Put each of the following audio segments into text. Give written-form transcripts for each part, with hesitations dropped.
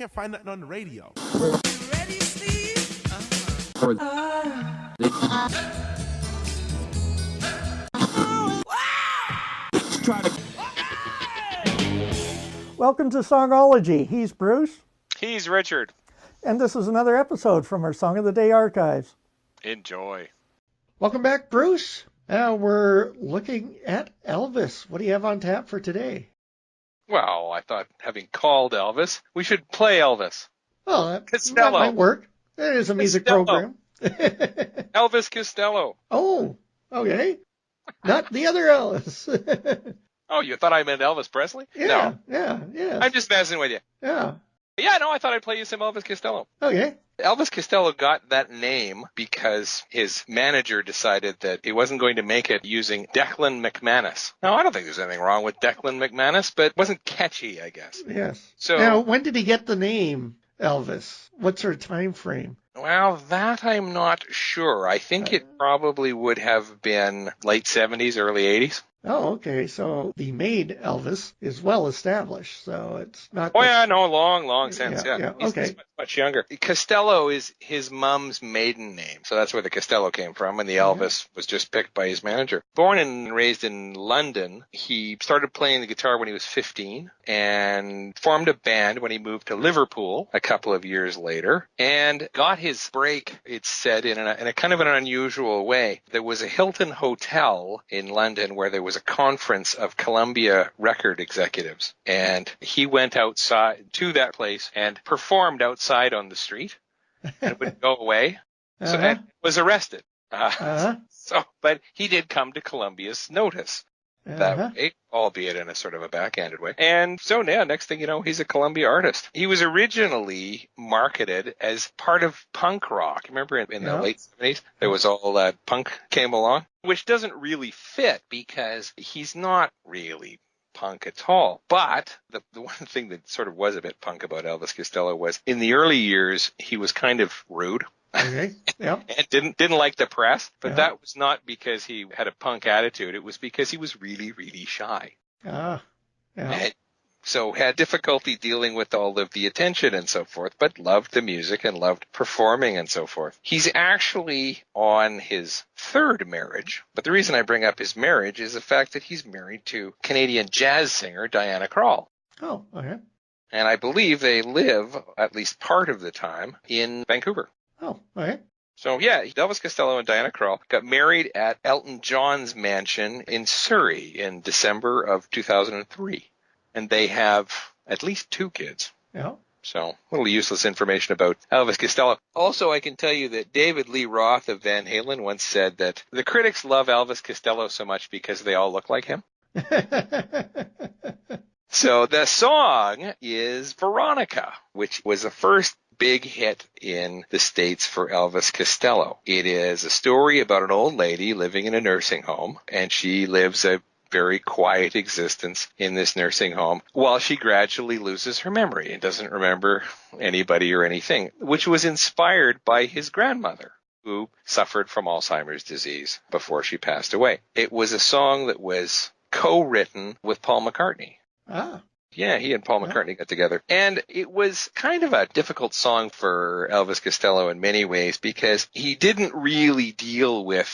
can't find nothing on the radio. You ready, Steve? Welcome to Songology. He's Bruce. He's Richard. And this is another episode from our Song of the Day archives. Enjoy. Welcome back, Bruce. Now we're looking at Elvis. What do you have on tap for today? Well, I thought, having called Elvis, we should play Elvis. Oh, that Costello. might work. There is a music Costello. program. Elvis Costello. Oh, okay. Not the other Elvis. Oh, you thought I meant Elvis Presley? Yeah, No. yeah. I'm just messing with you. Yeah. Yeah, no, I thought I'd play you some Elvis Costello. Okay. Elvis Costello got that name because his manager decided that he wasn't going to make it using Declan McManus. Now, I don't think there's anything wrong with Declan McManus, but it wasn't catchy, I guess. Yes. So, now, when did he get the name Elvis? What sort of time frame? well, that I'm not sure. I think it probably would have been late 70s, early 80s. Oh, okay. So the maid Elvis is well established. So it's not. Oh, yeah, no, long since, yeah. Yeah, He's okay. much younger. Costello is his mom's maiden name, so that's where the Costello came from, and the Elvis was just picked by his manager. Born and raised in London, he started playing the guitar when he was 15 and formed a band when he moved to Liverpool a couple of years later and got his break, it's said, in a kind of an unusual way. There was a Hilton Hotel in London where there was a conference of Columbia record executives, and he went outside to that place and performed outside on the street and would go away. So and was arrested. But he did come to Columbia's notice that way, albeit in a sort of a backhanded way. And so now, next thing you know, he's a Columbia artist. He was originally marketed as part of punk rock. Remember in the late 70s, there was all that punk came along, which doesn't really fit because he's not really punk at all. But the one thing that sort of was a bit punk about Elvis Costello was in the early years, he was kind of rude. Okay. Yeah. And didn't like the press, but that was not because he had a punk attitude. It was because he was really, really shy. And so had difficulty dealing with all of the attention and so forth, but loved the music and loved performing and so forth. He's actually on his third marriage, but the reason I bring up his marriage is the fact that he's married to Canadian jazz singer Diana Krall. Oh, okay. And I believe they live, at least part of the time, in Vancouver. Oh, okay. So, yeah, Elvis Costello and Diana Krall got married at Elton John's mansion in Surrey in December of 2003. And they have at least 2 kids. Yeah. So, a little useless information about Elvis Costello. Also, I can tell you that David Lee Roth of Van Halen once said that the critics love Elvis Costello so much because they all look like him. So, the song is Veronica, which was the first big hit in the States for Elvis Costello. It is a story about an old lady living in a nursing home, and she lives a very quiet existence in this nursing home while she gradually loses her memory and doesn't remember anybody or anything, which was inspired by his grandmother, who suffered from Alzheimer's disease before she passed away. It was a song that was co-written with Paul McCartney. Yeah, he and Paul McCartney got together. And it was kind of a difficult song for Elvis Costello in many ways because he didn't really deal with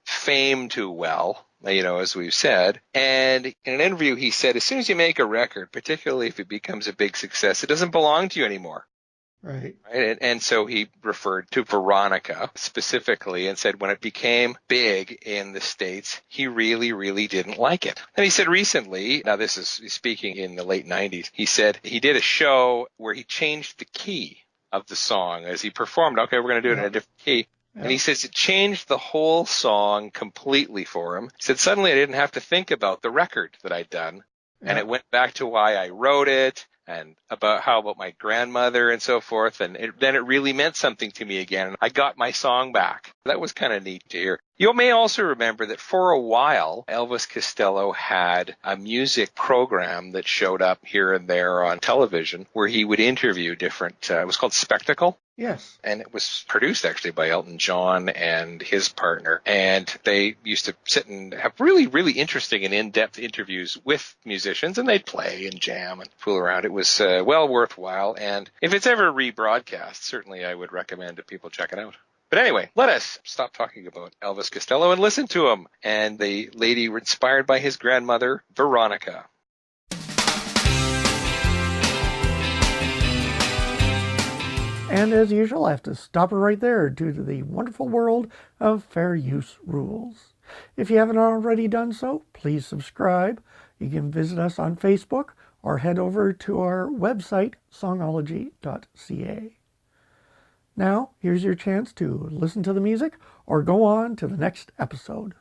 fame too well, as we've said. And in an interview, he said, as soon as you make a record, particularly if it becomes a big success, it doesn't belong to you anymore. Right. And so he referred to Veronica specifically and said when it became big in the States, he really, really didn't like it. And he said recently, now this is speaking in the late 90s, he said he did a show where he changed the key of the song as he performed. Okay, we're going to do it in a different key. And he says it changed the whole song completely for him. He said suddenly I didn't have to think about the record that I'd done. And it went back to why I wrote it and about my grandmother and so forth. And then it really meant something to me again. I got my song back. That was kind of neat to hear. You may also remember that for a while, Elvis Costello had a music program that showed up here and there on television where he would interview different, it was called Spectacle. Yes. And it was produced actually by Elton John and his partner. And they used to sit and have really, really interesting and in-depth interviews with musicians, and they'd play and jam and fool around. It was well worthwhile. And if it's ever rebroadcast, certainly I would recommend that people check it out. But anyway, let us stop talking about Elvis Costello and listen to him and the lady inspired by his grandmother, Veronica. And as usual, I have to stop it right there due to the wonderful world of fair use rules. If you haven't already done so, please subscribe. You can visit us on Facebook or head over to our website, songology.ca. Now, here's your chance to listen to the music or go on to the next episode.